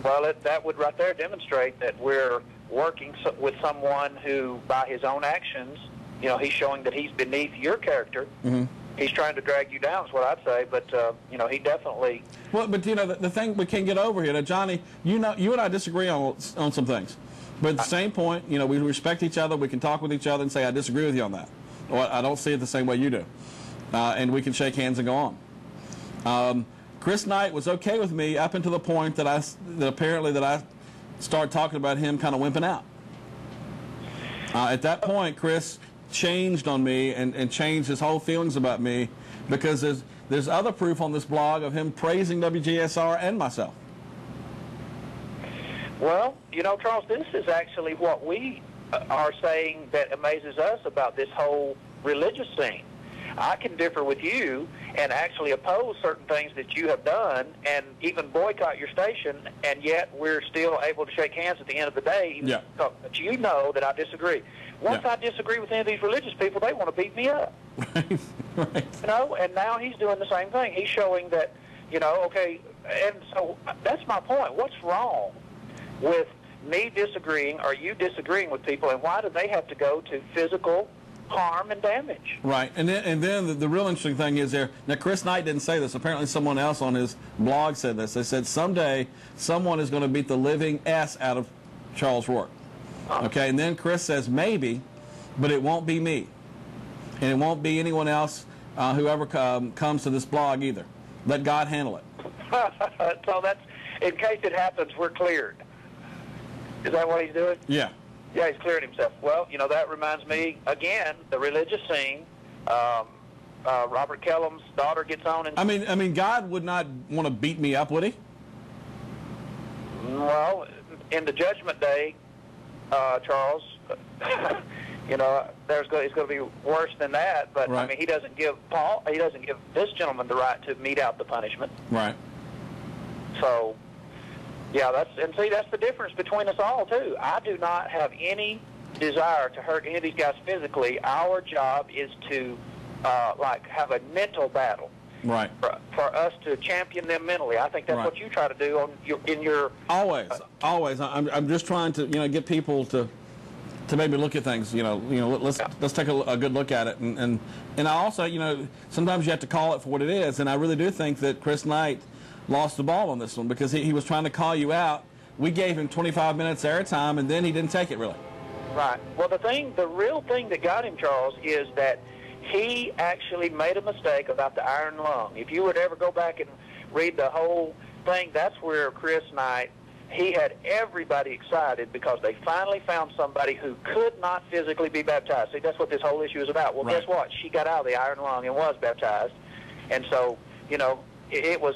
Well, that would right there demonstrate that we're working with someone who, by his own actions, he's showing that he's beneath your character. Mm-hmm. He's trying to drag you down, is what I'd say. But he definitely. Well, but the thing we can't get over here, now, Johnny, you and I disagree on some things, but at the same point, we respect each other. We can talk with each other and say, I disagree with you on that, or I don't see it the same way you do, and we can shake hands and go on. Chris Knight was okay with me up until the point that I started talking about him kind of wimping out. At that point, Chris changed on me and changed his whole feelings about me, because there's other proof on this blog of him praising WGSR and myself. Well, Charles, this is actually what we are saying that amazes us about this whole religious scene. I can differ with you and actually oppose certain things that you have done and even boycott your station, and yet we're still able to shake hands at the end of the day. Yeah. But you know that I disagree. Once I disagree with any of these religious people, they want to beat me up. Right. And now he's doing the same thing. He's showing that, okay, and so that's my point. What's wrong with me disagreeing or you disagreeing with people, and why do they have to go to physical harm and damage? Right, and then the real interesting thing is there. Now, Chris Knight didn't say this. Apparently, someone else on his blog said this. They said someday someone is going to beat the living S out of Charles Rourke. Okay, and then Chris says maybe, but it won't be me, and it won't be anyone else whoever comes to this blog either. Let God handle it. So that's, in case it happens, we're cleared. Is that what he's doing? Yeah. Yeah, he's cleared himself. Well, that reminds me, again, the religious scene. Robert Kellum's daughter gets on. And I mean, God would not want to beat me up, would he? Well, in the judgment day, Charles, it's going to be worse than that. But right. I mean, he doesn't give this gentleman the right to mete out the punishment. Right. So. Yeah, that's the difference between us all, too. I do not have any desire to hurt any of these guys physically. Our job is to, have a mental battle. Right. For us to champion them mentally. I think that's what you try to do in your... Always. I'm just trying to, get people to maybe look at things, let's take a good look at it. And I also, sometimes you have to call it for what it is. And I really do think that Chris Knight lost the ball on this one, because he was trying to call you out. We gave him 25 minutes airtime, and then he didn't take it, really. Right. Well, the real thing that got him, Charles, is that he actually made a mistake about the iron lung. If you would ever go back and read the whole thing, that's where Chris Knight, he had everybody excited because they finally found somebody who could not physically be baptized. See, that's what this whole issue is about. Well, right. Guess what? She got out of the iron lung and was baptized. And so, it was,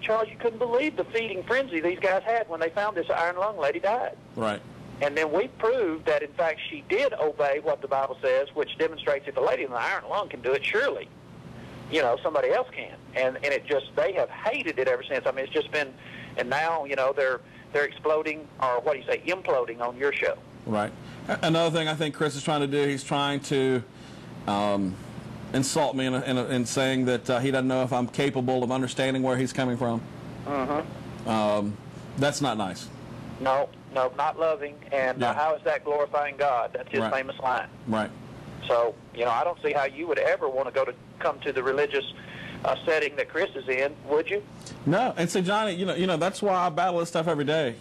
Charles, you couldn't believe the feeding frenzy these guys had when they found this iron lung lady died. Right. And then we proved that, in fact, she did obey what the Bible says, which demonstrates if a lady in the iron lung can do it, surely, somebody else can. And they have hated it ever since. I mean, it's just been, and now, they're exploding, or what do you say, imploding on your show. Right. Another thing I think Chris is trying to do, he's trying to insult me in saying that he doesn't know if I'm capable of understanding where he's coming from. Mm-hmm. That's not nice. No, not loving. And how is that glorifying God? That's his famous line. Right. So, I don't see how you would ever want to come to the religious setting that Chris is in, would you? No. And so, Johnny, that's why I battle this stuff every day.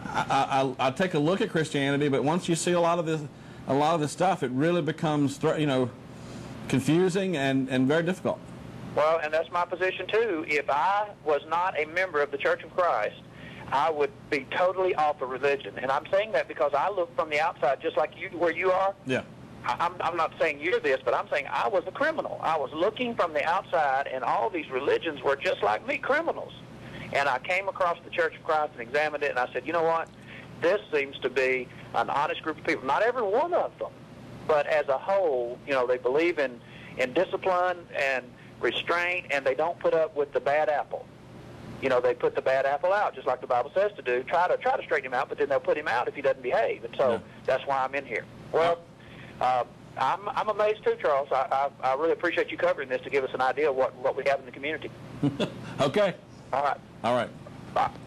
I take a look at Christianity, but once you see a lot of this stuff, it really becomes, confusing and very difficult. Well, and that's my position, too. If I was not a member of the Church of Christ, I would be totally off of religion. And I'm saying that because I look from the outside, just like you, where you are. Yeah. I'm not saying you're this, but I'm saying I was a criminal. I was looking from the outside, and all these religions were just like me, criminals. And I came across the Church of Christ and examined it, and I said, you know what? This seems to be an honest group of people. Not every one of them. But as a whole, they believe in discipline and restraint, and they don't put up with the bad apple. They put the bad apple out, just like the Bible says to do. Try to straighten him out, but then they'll put him out if he doesn't behave. And so that's why I'm in here. Well, I'm amazed too, Charles. I really appreciate you covering this to give us an idea of what we have in the community. Okay. All right. All right. Bye.